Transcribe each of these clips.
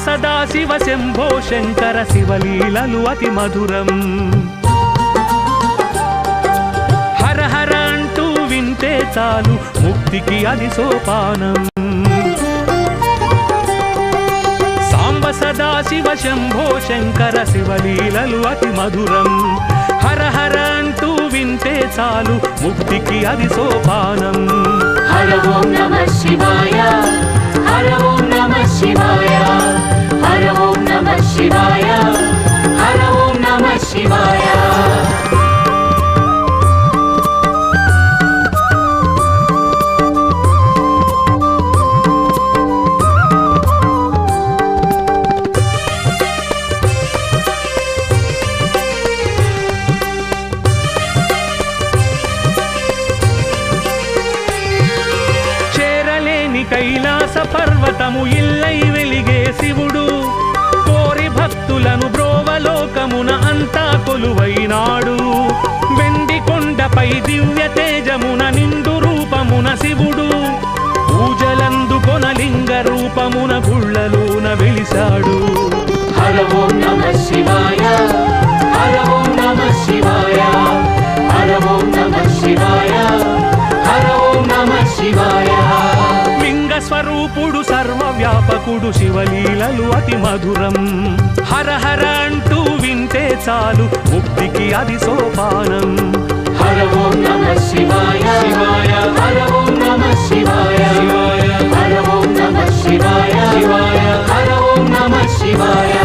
సదా శివ శంభో శంకర శివలీలలు అతి మధురం హర హర అంటూ వింటే చాలు ముక్తికి అది సోపానం సాంబ సదా శివ శంభో శంకర శివలీలలు అతి మధురం హర హర అంటూ వింటే చాలు ముక్తికి అది సోపానం హర ఓం నమః శివాయ హర ఓం నమః శివాయ హర ఓం నమః శివాయ హర ఓం నమః శివాయ కైలాస పర్వతము ఇల్లై వెలిగే శివుడు కోరి భక్తులను బ్రోవలోకమున అంతా కొలువైనాడు వెండి కొండపై దివ్య తేజమున నిండు రూపమున శివుడు పూజలందుకొన లింగ రూపమున గుళ్ళలోన వెలిశాడు హర ఓం నమః శివాయ హర ఓం నమః శివాయ హర ఓం నమః శివాయ హర ఓం నమః శివాయ స్వరూపుడు సర్వవ్యాపకుడు శివలీలలు అతి మధురం హర హర అంటూ వింటే చాలు ముక్తికి అది సోపానం హర ఓం నమః శివాయ శివాయ హర ఓం నమః శివాయ శివాయ హర ఓం నమః శివాయ శివాయ హర ఓం నమః శివాయ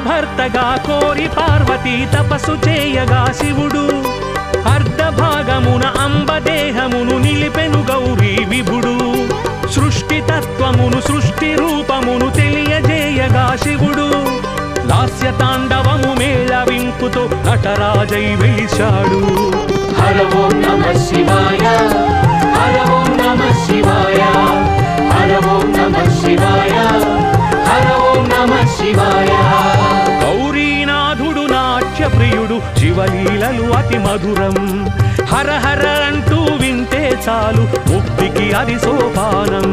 భర్తగా కోరి పార్వతీ తపస్సు చేయగా శివుడు అర్ధభాగమున అంబదేహమును నిలిపెను గౌరీ విభుడు సృష్టి తత్వమును సృష్టి రూపమును తెలియజేయగా శివుడు లాస్య తాండవము మేళవింపుతో నటరాజై వెలిశాడు హర ఓం నమః శివాయ హర ఓం నమః శివాయ హర ఓం నమః శివాయ హర ఓం నమః శివాయ గౌరీనాథుడు నాట్య ప్రియుడు శివలీలలు అతి మధురం హర హర అంటూ వింటే చాలు ముక్తికి అది సోపానం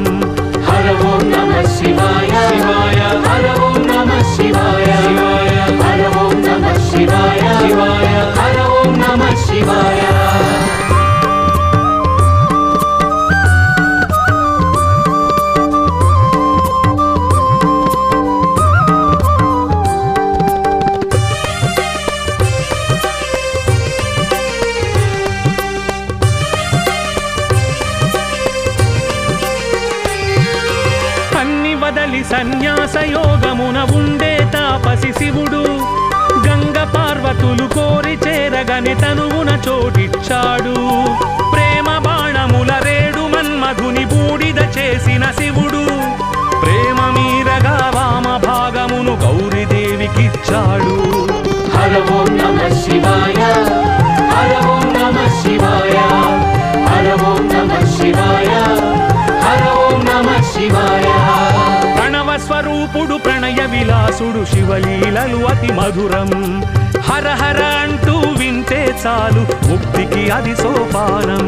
హర ఓం నమః శివాయ శివాయ హర ఓం నమః శివాయ శివాయ హర ఓం నమః శివాయ శివాయ హర ఓం నమః శివాయ వదలి సన్యాస యోగమున ఉండే తాపసి శివుడు గంగ పార్వతులు కోరి చేరగని తనువున చోటిచ్చాడు ప్రేమ బాణముల రేడు మన్మధుని బూడిద చేసిన శివుడు ప్రేమ మీరగా వామ భాగమును గౌరీదేవికిచ్చాడు హర ఓం నమః శివాయ హర ఓం నమః శివాయ హర ఓం నమః శివాయ హర ఓం నమః శివాయ స్వరూపుడు ప్రణయ విలాసుడు శివలీలలు అతి మధురం హర హర అంటూ వింటే చాలు ముక్తికి అది సోపానం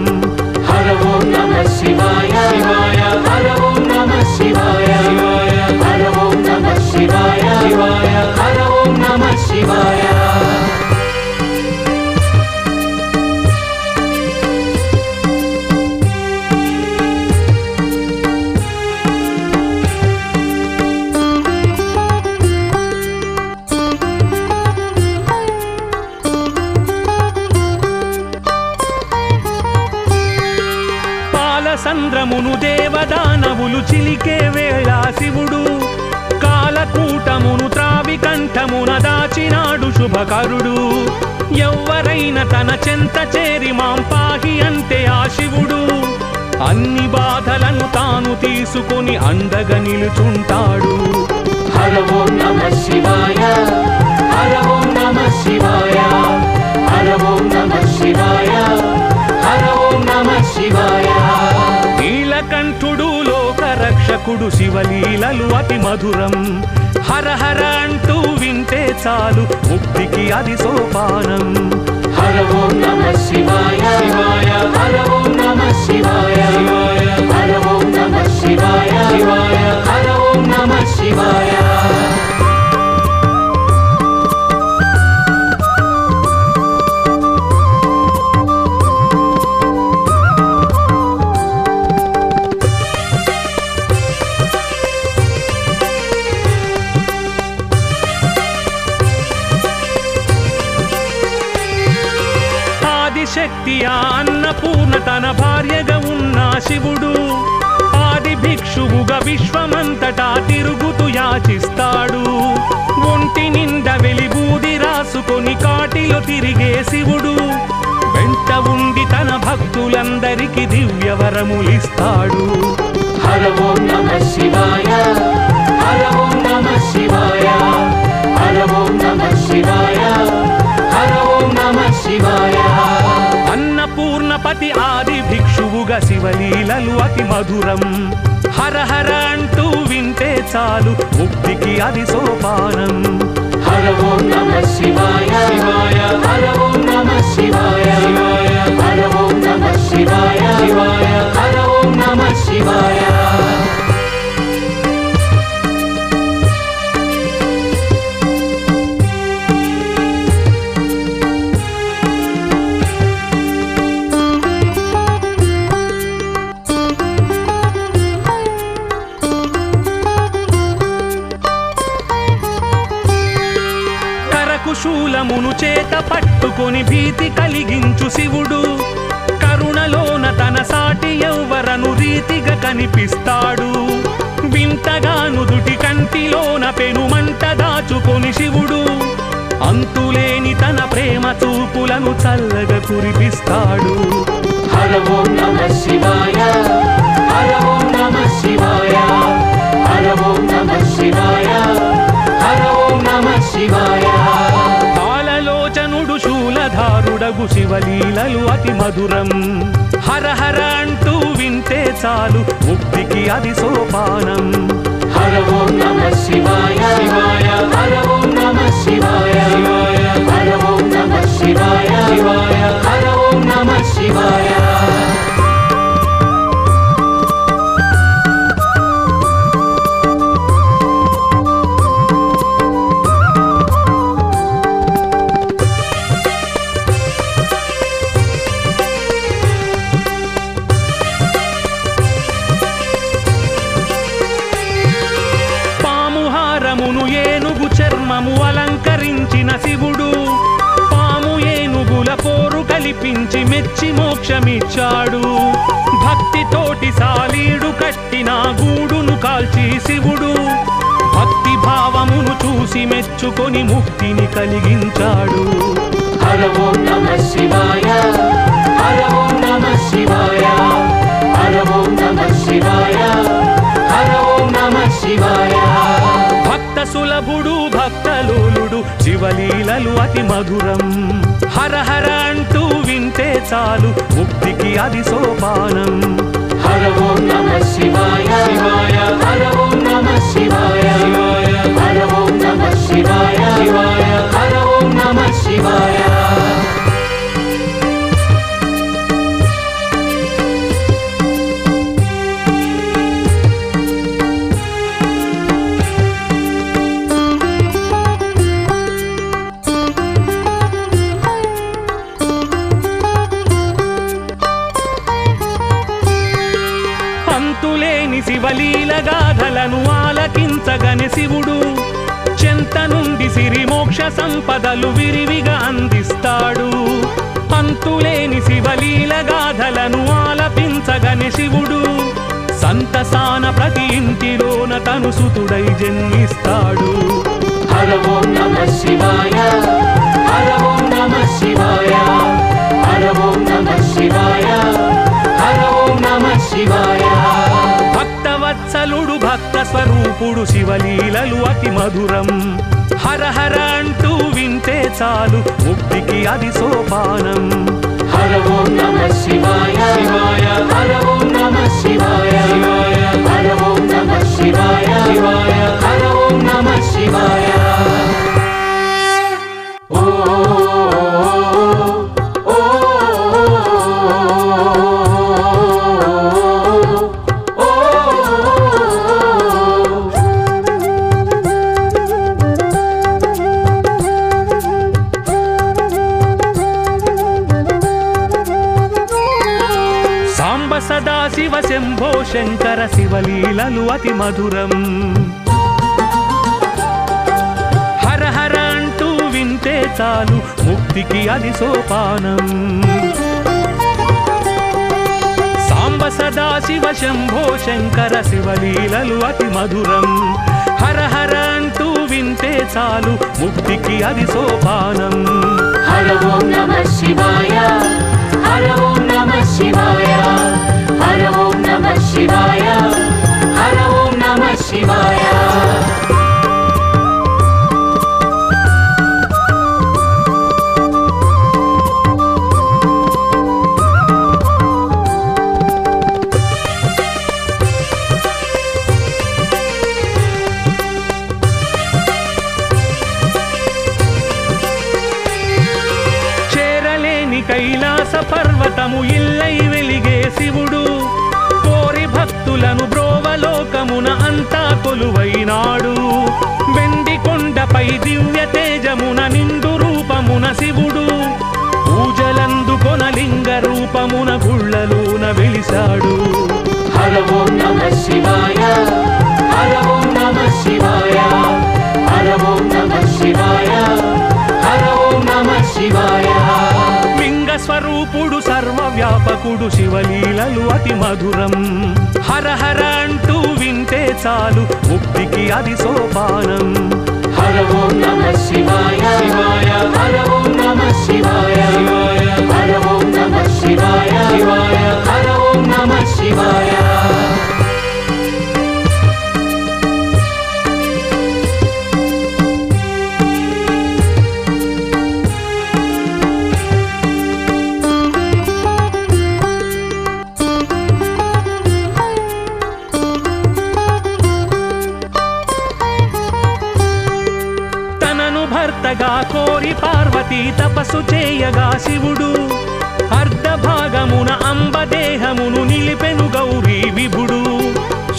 హర ఓం నమః శివాయ శివాయ హర ఓం నమః శివాయ శివాయ హర ఓం నమః శివాయ శివాయ హర ఓం నమః శివాయ సంద్రమును దేవదానవులు చిలికే కంఠమున దాచినాడు శుభకరుడు. ఎవ్వరైనా తన చెంత చేరి మాం పాహి అంటే ఆ శివుడు అన్ని బాధలను తాను తీసుకొని అండగా నిలుచుంటాడు. హర ఓం నమః శివాయ, హర ఓం నమః శివాయ, హర ఓం నమః శివాయ, హర ఓం నమః శివాయ. నీలకంఠుడు లోక రక్షకుడు, శివలీలలు అతి మధురం. హర హర అంటూ వింటే చాలు ముక్తికి అది సోపానం. హర ఓం నమః శివాయ, శివాయ, హర ఓం నమః శివాయ, శివాయ, హర ఓం నమః శివాయ, శివాయ, హర ఓం నమః శివాయ. శక్తి ఆ అన్నపూర్ణ తన భార్యగా ఉన్న శివుడు ఆది భిక్షువుగా విశ్వమంతటా తిరుగుతూ యాచిస్తాడు. ఒంటి నిండా వెలిబూది రాసుకొని కాటిలో తిరిగే శివుడు వెంట ఉండి తన భక్తులందరికీ దివ్యవరములిస్తాడు. హర ఓం నమః శివాయ, హర ఓం నమః శివాయ, హర ఓం నమః శివాయ, హర ఓం నమః శివాయ. అన్నపూర్ణపతి ఆది భిక్షువుగా శివలీలలు అతి మధురం. హర హర అంటూ వింటే చాలు ముక్తికి అది సోపానం. హర ఓం నమః శివాయ, శివాయ, హర ఓం నమః శివాయ, శివాయ, హర ఓం నమః శివాయ, శివాయ, హర ఓం నమః శివాయ. శూలమును చేత పట్టుకొని భీతి కలిగించు శివుడు కరుణలోన తన సాటి ఎవ్వరను రీతిగా కనిపిస్తాడు. వింతగా నుదుటి కంటిలోన పెనుమంట దాచుకొని శివుడు అంతులేని తన ప్రేమ చూపులను చల్లగా కురిపిస్తాడు. హర ఓం నమః శివాయ, హర ఓం నమః శివాయ, హర ఓం నమః శివాయ, హర ఓం నమః శివాయ. బాలలోచనుడు శూలధారుడగు శివలీలలు అతి మధురం. హర హర అంటూ వింటే చాలు ముక్తికి అది సోపానం. హర ఓం నమః శివాయ, శివాయ, హర ఓం నమః శివాయ, శివాయ, హర ఓం నమః శివాయ, శివాయ, హర ఓం నమః శివాయ. ఏనుగు చర్మము అలంకరించిన శివుడు పాము ఏనుగుల పోరు కల్పించి మెచ్చి మోక్షమిచ్చాడు. భక్తితోటి సాలీడు కట్టిన గూడును కాల్చి శివుడు భక్తి భావమును చూసి మెచ్చుకొని ముక్తిని కలిగించాడు. హర ఓం నమః శివాయ, హర ఓం నమః శివాయ, హర ఓం నమః శివాయ, హర ఓం నమః శివాయ. భక్త సులభుడు భక్తలోలుడు శివలీలలు అతి మధురం. హర హర అంటూ వింటే చాలు ముక్తికి అది సోపానం. హర ఓం నమః శివాయ, శివాయ, హర ఓం నమః శివాయ, శివాయ, హర ఓం నమః శివాయ, శివాయ, హర ఓం నమః శివాయ. అంతులేని శివలీల గాథలను ఆలకించగని శివుడు చెంత నుండి సిరి మోక్ష సంపదలు విరివిగా అందిస్తాడు. అంతులేని శివలీల గాథలను ఆలపించగని శివుడు సంతసాన ప్రతి ఇంటిలోన తను సుతుడై జన్మిస్తాడు. హర ఓం నమః శివాయ హర ఓం నమః శివాయ హర ఓం నమః శివాయ హర ఓం నమః శివాయ భక్తవత్సలుడు భక్త స్వరూపుడు శివలీలలు అతి మధురం హర హర అంటూ వింటే చాలు ముక్తికి అది సోపానం హర ఓం నమః శివాయ శివాయ హర ఓం నమః శివాయ శివాయ హర ఓం నమః శివాయ శివాయ హర ఓం నమః శివాయ ఓ సదా శివ శంభో శంకర శివలీలలు అతి మధురం హర హర అంటూ వింటే చాలు ముక్తికి అది సోపానం సాంబ సదా శివ శంభో శంకర శివలీలలు అతి మధురం హర హర అంటూ వింటే చాలు ముక్తికి అది సోపానం హర ఓం నమః శివాయ హర ఓం నమః శివాయ హర ఓం నమః శివాయ హర ఓం నమః శివాయ కైలాస పర్వతము ఇల్లై వెలిగే శివుడు కోరి భక్తులను బ్రోవలోకమున అంతా కొలువైనాడు వెండి కొండపై దివ్య తేజమున నిండు రూపమున శివుడు పూజలందుకొన లింగ రూపమున గుళ్ళలోన వెలిసాడు హర ఓం నమః శివాయ హర ఓం నమః శివాయ హర ఓం నమః శివాయ హర ఓం నమః శివాయ స్వరూపుడు సర్వవ్యాపకుడు శివలీలలు అతి మధురం హర హర అంటూ వింటే చాలు ముక్తికి అది సోపానం హర ఓం నమః శివాయ శివాయ హర ఓం నమః శివాయ శివాయ హర ఓం నమః శివాయ శివాయ హర ఓం నమః శివాయ భర్తగా కోరి పార్వతీ తపస్సు చేయగా శివుడు అర్ధభాగమున అంబదేహమును నిలిపెను గౌరీ విభుడు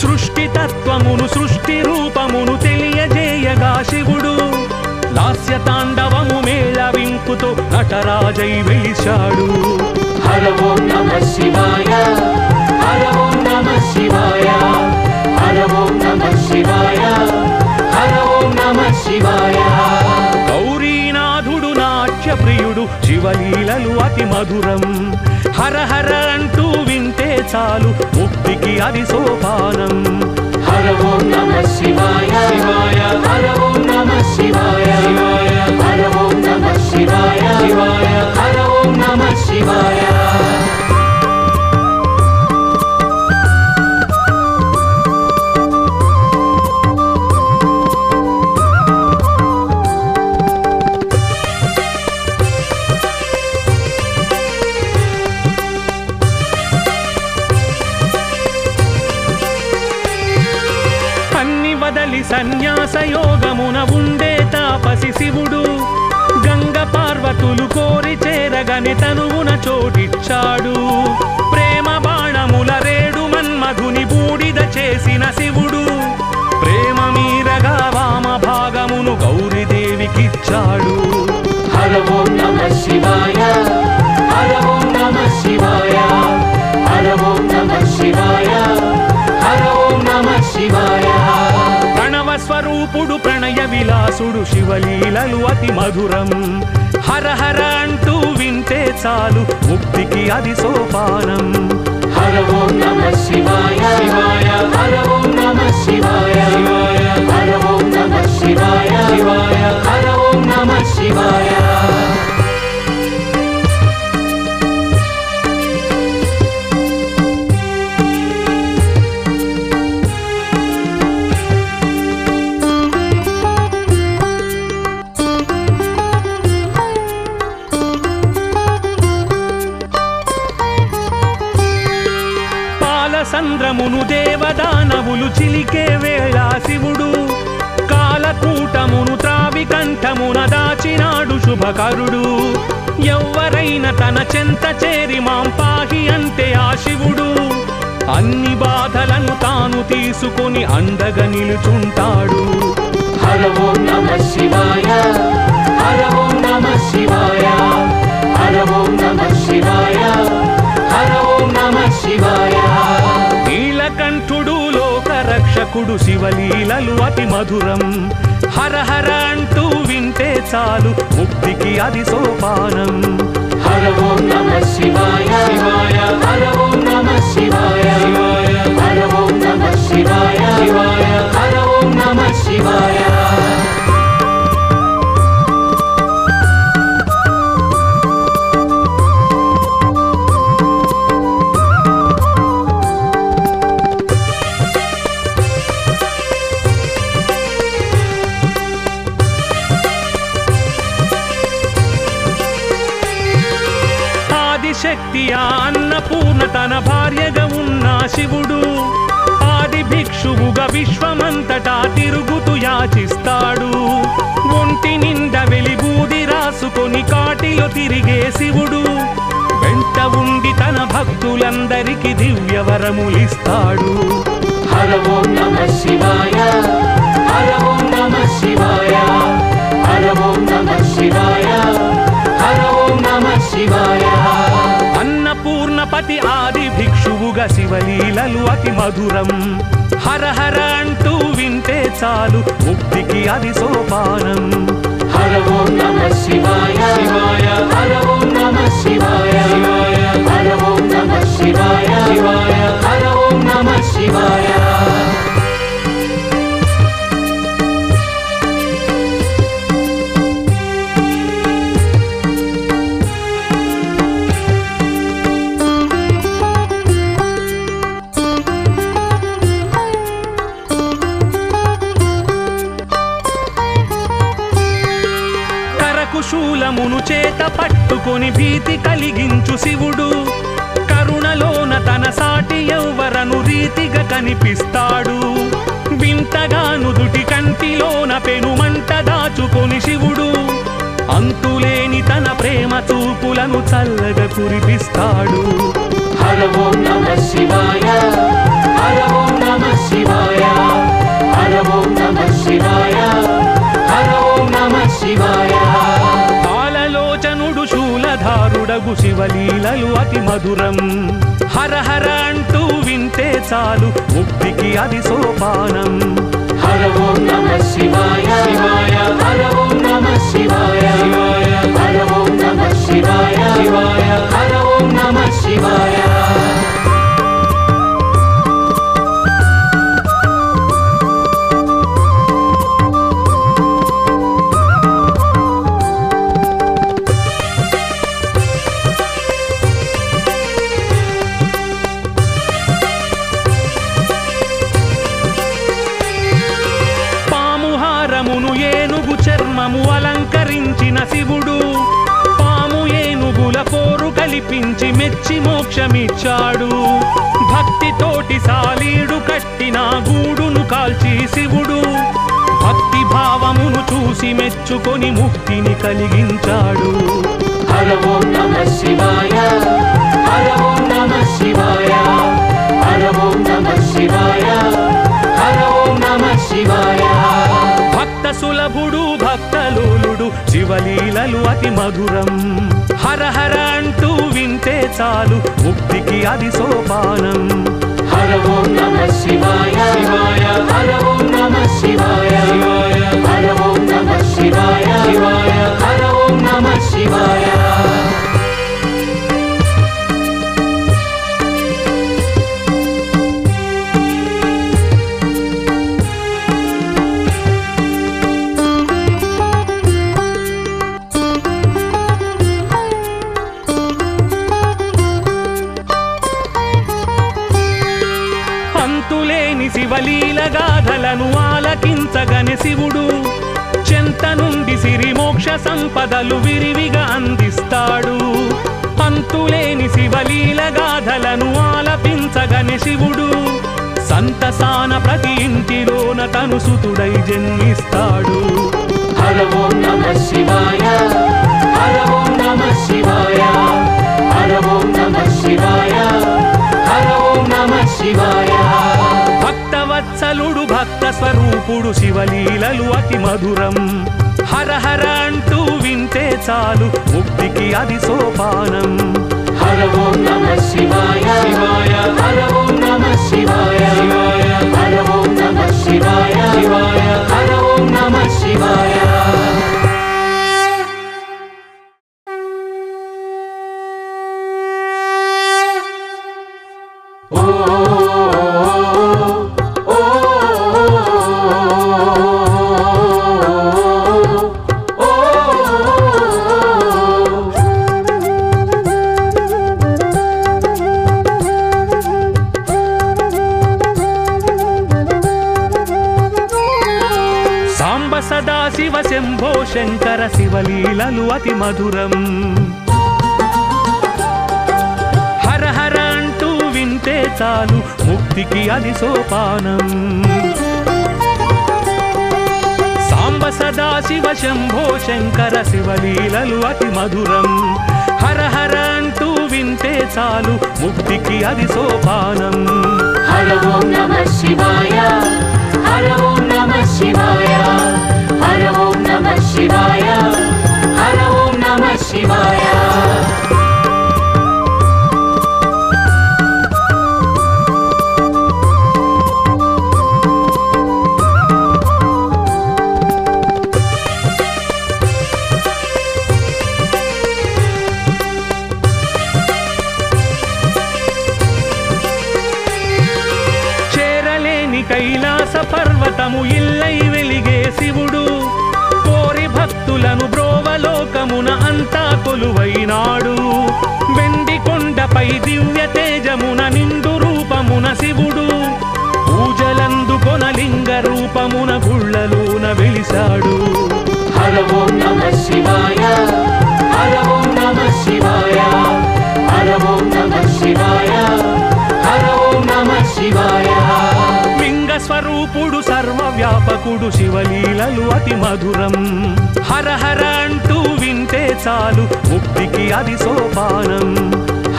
సృష్టి తత్వమును సృష్టి రూపమును తెలియజేయగా శివుడు లాస్య తాండవము మేళవింపుతో నటరాజై వెలిశాడు హర ఓం నమః శివాయ హర ఓం నమః శివాయ హర ఓం నమః శివాయ హర ఓం నమః శివాయ గౌరీనాథుడు నాట్య ప్రియుడు శివలీలలు అతి మధురం హర హర అంటూ వింటే చాలు ముక్తికి అది సోపానం హర ఓం నమః శివాయ శివాయ హర ఓం నమః శివాయ శివాయ హర ఓం నమః శివాయ శివాయ హర ఓం నమః శివాయ సన్యాస యోగమున ఉండే తాపసి శివుడు గంగ పార్వతులు కోరి చేరగని తనువున చోటిచ్చాడు ప్రేమ బాణముల రేడు మన్మధుని బూడిద చేసిన శివుడు ప్రేమ మీరగా వామ భాగమును గౌరీదేవికిచ్చాడు హర ఓం నమః శివాయ హర ఓం నమః శివాయ హర ఓం నమః శివాయ హర ఓం నమః శివాయ స్వరూపుడు ప్రణయ విలాసుడు శివలీలలు అతి మధురం హర హర అంటూ వింటే చాలు ముక్తికి అది సోపానం హర ఓం నమః శివాయ శివాయ హర ఓం నమః శివాయ శివాయ హర ఓం నమః శివాయ శివాయ పెదవులు చిలికే వేళ శివుడు కాలకూటమును త్రావి కంఠమున దాచినాడు శుభకరుడు ఎవ్వరైనా తన చెంత చేరి మాం పాహి అంటే ఆ శివుడు అన్ని బాధలను తాను తీసుకొని అండగా నిలుచుంటాడు. హర ఓం నమః శివాయ హర ఓం నమః శివాయ హర ఓం నమః శివాయ హర ఓం నమః శివాయ. నీలకంఠుడు లోక రక్షకుడు శివలీలలు అతి మధురం హర హర అంటూ వింటే చాలు ముక్తికి అది సోపానం. హర ఓం నమః శివాయ శివాయ హర ఓం నమః శివాయ శివాయ హర ఓం నమః శివాయ శివాయ హర ఓం నమః శివాయ. శక్తి ఆ అన్నపూర్ణ తన భార్యగా ఉన్న శివుడు ఆది భిక్షువుగా విశ్వమంతటా తిరుగుతూ యాచిస్తాడు. ఒంటి నిండా వెలిబూది రాసుకొని కాటిలో తిరిగే శివుడు వెంట ఉండి తన భక్తులందరికీ దివ్య వరములిస్తాడు. హర ఓం నమః శివాయ హర ఓం నమః శివాయ హర ఓం నమః శివాయ హర ఓం నమః శివాయ. అన్నపూర్ణపతి ఆది భిక్షువుగా శివలీలలు అతి మధురం హర హర అంటూ వింటే చాలు ముక్తికి అది సోపానం. హర ఓం నమః శివాయ శివాయ హర ఓం నమః శివాయ శివాయ హర ఓం నమః శివాయ శివాయ హర ఓం నమః శివాయ. శూలమును చేత పట్టుకొని భీతి కలిగించు శివుడు కరుణలోన తన సాటి ఎవ్వరను రీతిగా కనిపిస్తాడు. వింతగాను దుటి కంటిలోన పెనుమంట దాచుకొని శివుడు అంతులేని తన ప్రేమ చూపులను చల్లగా కురిపిస్తాడు. హర ఓం నమః శివాయ హర ఓం నమః శివాయ హర ఓం నమః శివాయ హర ఓం నమః శివాయ. పాలలోచనుడు శూలధారుడగు శివలీలలు అతి మధురం హర హర అంటూ వింటే చాలు ముక్తికి అది సోపానం. హర ఓం నమః శివాయ శివాయ హర ఓం నమః శివాయ శివాయ హర ఓం నమః శివాయ శివాయ హర ఓం నమః శివాయ. ఏనుగు చర్మము అలంకరించిన శివుడు పాము ఏనుగుల పోరు కల్పించి మెచ్చి మోక్షమిచ్చాడు. భక్తితోటి సాలీడు కట్టిన గూడును కాల్చి శివుడు భక్తి భావమును చూసి మెచ్చుకొని ముక్తిని కలిగించాడు. హర ఓం నమః శివాయ హర ఓం నమః శివాయ హర ఓం నమః శివాయ హర ఓం నమః శివాయ. భక్త సులభుడు భక్తలోలుడు శివలీలలు అతి మధురం హర హర అంటూ వింటే చాలు ముక్తికి అది సోపానం. హర ఓం నమః శివాయ శివాయ హర ఓం నమః శివాయ శివాయ హర ఓం నమః శివాయ శివాయ హర ఓం నమః శివాయ. అంతులేని శివలీల గాథలను ఆలకించగని శివుడు చెంత నుండి సిరి మోక్ష సంపదలు విరివిగా అందిస్తాడు. అంతులేని శివలీల గాథలను ఆలపించగని శివుడు సంతసాన ప్రతి ఇంటిలోన తను సుతుడై జన్మిస్తాడు. హర ఓం నమః శివాయ హర ఓం నమః శివాయ హర ఓం నమః శివాయ హర ఓం నమః శివాయ. భక్తవత్సలుడు భక్త స్వరూపుడు శివలీలలు అతి మధురం. హర హర అంటూ వింటే చాలు ముక్తికి అది సోపానం. హర ఓం నమః శివాయ శివాయ హర ఓం నమః శివాయ శివాయ హర ఓం నమః శివాయ శివాయ హర ఓం నమః శివాయ. సదా శివ శంభో శంకర శివలీలలు అతి మధురం. హర హర అంటూ వింటే చాలు ముక్తికి అది సోపానం. సాంబ సదా శివ శంభో శంకర శివలీలలు అతి మధురం. హర హర అంటూ వింటే చాలు ముక్తికి అది సోపానం. హర ఓం నమః శివాయ హర ఓం నమః శివాయ హర ఓం నమః శివాయ హర ఓం నమః శివాయ. కైలాస పర్వతము ఇల్లై వెలిగే శివుడు కోరి భక్తులను బ్రోవలోకమున అంతా కొలువైనాడు. వెండి కొండపై దివ్య తేజమున నిండు రూపమున శివుడు పూజలందుకొన లింగ రూపమున గుళ్ళలోన వెలిశాడు. హర ఓం నమః శివాయ హర ఓం నమః శివాయ హర ఓం నమః శివాయ హర ఓం నమః శివాయ. స్వరూపుడు సర్వవ్యాపకుడు శివలీలలు అతి మధురం. హర హర అంటూ వింటే చాలు ముక్తికి అది సోపానం.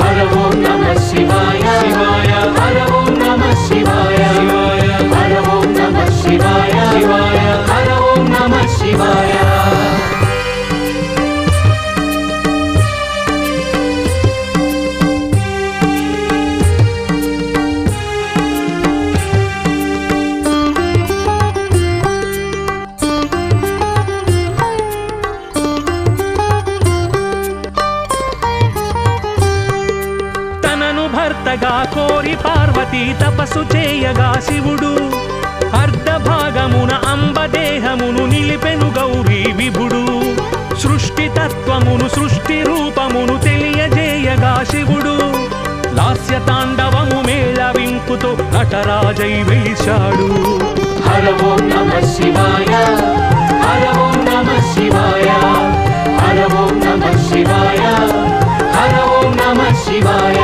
హర ఓం నమః శివాయ శివాయ హర ఓం నమః శివాయ శివాయ హర ఓం నమః శివాయ శివాయ హర ఓం నమః శివాయ. భర్తగా కోరి పార్వతీ తపస్సు చేయగా శివుడు అర్ధభాగమున అంబదేహమును నిలిపెను గౌరీ విభుడు. సృష్టి తత్వమును సృష్టి రూపమును తెలియజేయగా శివుడు లాస్య తాండవము మేళవింపుతో నటరాజై వెలిశాడు. హర ఓం నమః శివాయ హర ఓం నమః శివాయ హర ఓం నమః శివాయ హర ఓం నమః శివాయ.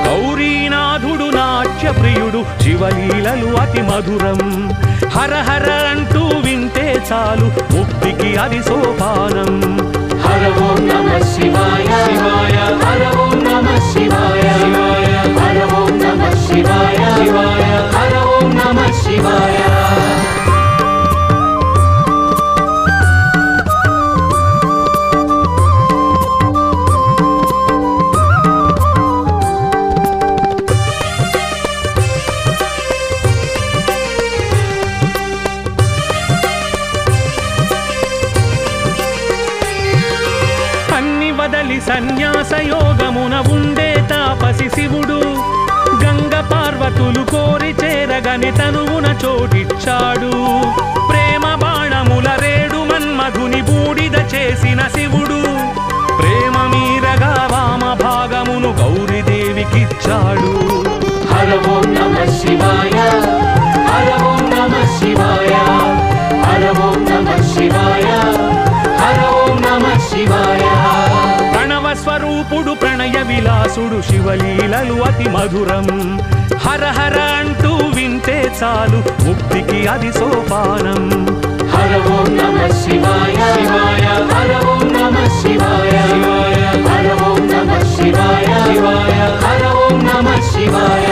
గౌరీనాథుడు నాట్య ప్రియుడు శివలీలలు అతి మధురం. హర హర అంటూ వింటే చాలు ముక్తికి అది సోపానం. హర ఓం నమః శివాయ శివాయ హర ఓం నమః శివాయ శివాయ హర ఓం నమః శివాయ శివాయ హర ఓం నమః శివాయ. సన్యాస యోగమున ఉండే తాపసి శివుడు గంగ పార్వతులు కోరి చేరగని తనువున చోటిచ్చాడు. ప్రేమ బాణముల రేడు మన్మధుని బూడిద చేసిన శివుడు ప్రేమ మీరగా వామ భాగమును గౌరీదేవికిచ్చాడు. హర ఓం నమః శివాయ హర ఓం నమః శివాయ హర ఓం నమః శివాయ హర ఓం నమః శివాయ. స్వరూపుడు శివుడు ప్రణయ విలాసుడు శివలీలలు అతి మధురం హర హర అంటూ వింటే చాలు ముక్తికి అది సోపానం హర ఓం నమః శివాయ శివాయ హర ఓం నమః శివాయ శివాయ హర ఓం నమః శివాయ శివాయ హర ఓం నమః శివాయ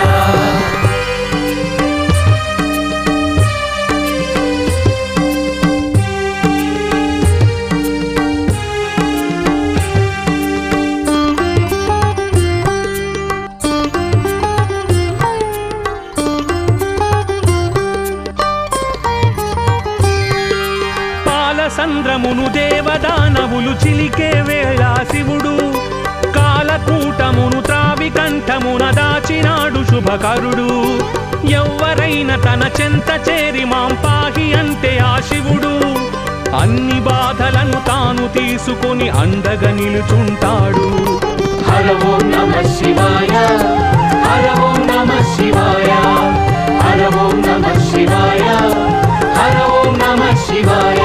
సంద్రమును దేవదానవులు చిలికే వేళ శివుడు కాలకూటమును త్రావి కంఠమున దాచినాడు శుభకరుడు ఎవ్వరైన తన చెంత చేరి మాం పాహి అంటే ఆ శివుడు అన్ని బాధలను తాను తీసుకొని అండగా నిలుచుంటాడు హర ఓం నమః శివాయ హర ఓం నమః శివాయ హర ఓం నమః శివాయ హర ఓం నమః శివాయ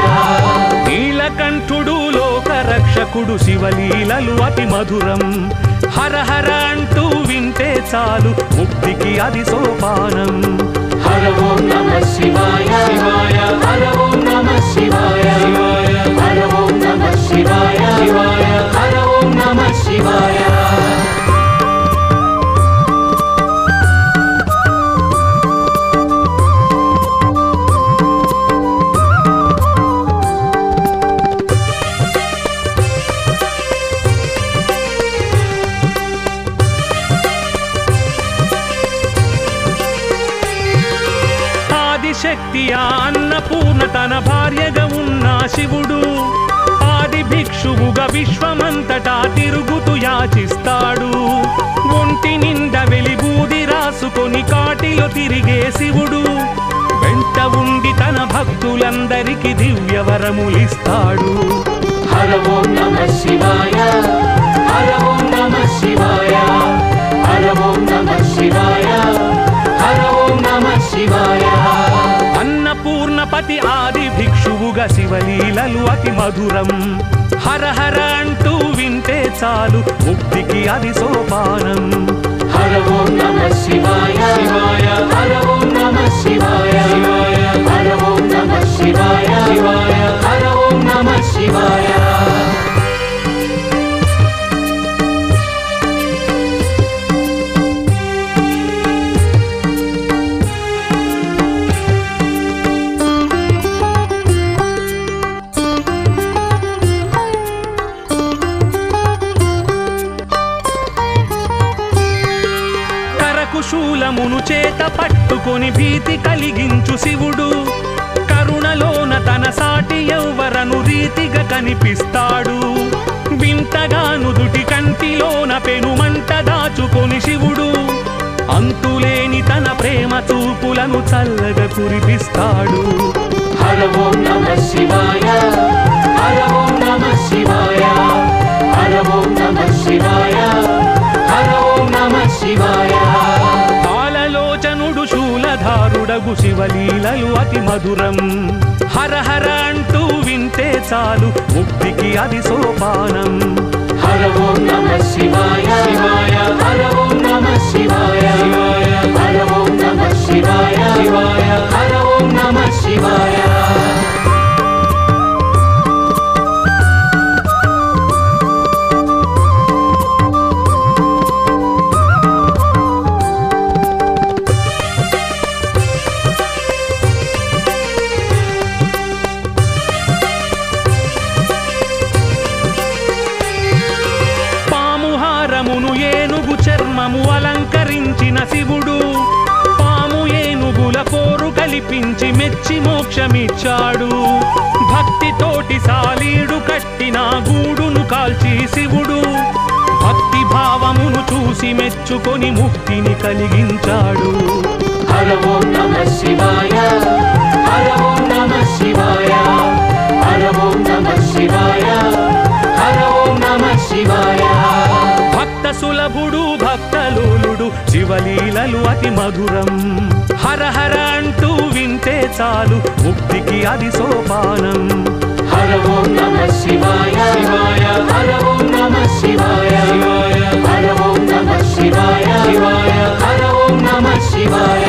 నీలకంఠుడు లోక రక్షకుడు శివలీలలు అతి మధురం హర హర అంటూ వింటే చాలు ముక్తికి అది సోపానం హర ఓం నమః శివాయ శివాయ హర ఓం నమః శివాయ శివాయ హర ఓం నమః శివాయ శివాయ హర ఓం నమః శివాయ శక్తి ఆ అన్నపూర్ణ తన భార్యగా ఉన్న శివుడు ఆది భిక్షువుగా విశ్వమంతటా తిరుగుతూ యాచిస్తాడు ఒంటి నిండా వెలిబూది రాసుకొని కాటిలో తిరిగే శివుడు వెంట ఉండి తన భక్తులందరికీ దివ్య వరములిస్తాడు హర ఓం నమః శివాయ హర ఓం నమః శివాయ హర ఓం నమః శివాయ హర ఓం నమః శివాయ అన్నపూర్ణపతి ఆది భిక్షువుగా శివలీలలు అతి మధురం హర హర అంటూ వింటే చాలు ముక్తికి అది సోపానం హర ఓం నమః శివాయ శివాయ హర ఓం నమః శివాయ శివాయ హర ఓం నమః శివాయ శివాయ హర ఓం నమః శివాయ శూలమును చేత పట్టుకొని భీతి కలిగించు శివుడు కరుణలోన తన సాటి ఎవ్వరను రీతిగా కనిపిస్తాడు వింతగాను దుటి కంటిలోన పెనుమంట దాచుకొని శివుడు అంతులేని తన ప్రేమ చూపులను చల్లగా కురిపిస్తాడు హర ఓం నమః శివాయ హర ఓం నమః శివాయ హర ఓం నమః శివాయ హర ఓం నమః శివాయ కాలలోచనుడు శూలధారుడగు శివలీలలు అతి మధురం హర హర అంటూ వింటే చాలు ముక్తికి అది సోపానం హర ఓం నమః శివాయ శివాయ హర ఓం నమః శివాయ శివాయ హర ఓం నమః శివాయ శివాయ హర ఓం నమః శివాయ ఏనుగు చర్మము అలంకరించిన శివుడు పాము ఏనుగుల పోరు కల్పించి మెచ్చి మోక్షమిచ్చాడు భక్తితోటి సాలీడు కట్టిన గూడును కాల్చి శివుడు భక్తి భావమును చూసి మెచ్చుకొని ముక్తిని కలిగించాడు హర ఓం నమః శివాయ హర ఓం నమః శివాయ హర ఓం నమః శివాయ హర ఓం నమః శివాయ భక్త సులభుడు భక్తలోలుడు శివలీలలు అతి మధురం హర హర అంటూ వింటే చాలు ముక్తికి అది సోపానం హర ఓం నమః శివాయ శివాయ హర ఓం నమః శివాయ శివాయ శివాయ శివాయ హర ఓం నమః శివాయ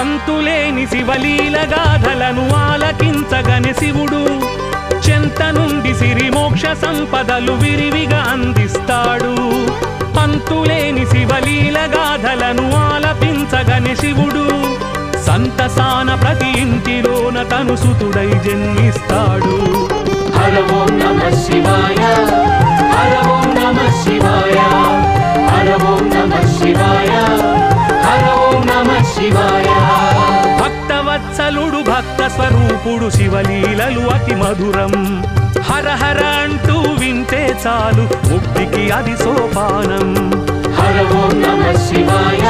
అంతులేని శివలీల గాథలను ఆలకించగని శివుడు చెంత నుండి సిరి మోక్ష సంపదలు విరివిగా అందిస్తాడు. అంతులేని శివలీల గాథలను ఆలపించగని శివుడు సంతసాన ప్రతి ఇంటిలోన తను సుతుడై జన్మిస్తాడు. హర ఓం నమః శివాయ హర ఓం నమః శివాయ హర ఓం నమః శివాయ హర ఓం నమః శివాయ భక్తవత్సలుడు భక్త స్వరూపుడు శివలీలలు అతి మధురం. హర హర అంటూ వింటే చాలు ముక్తికి అది సోపానం. హర ఓం నమః శివాయ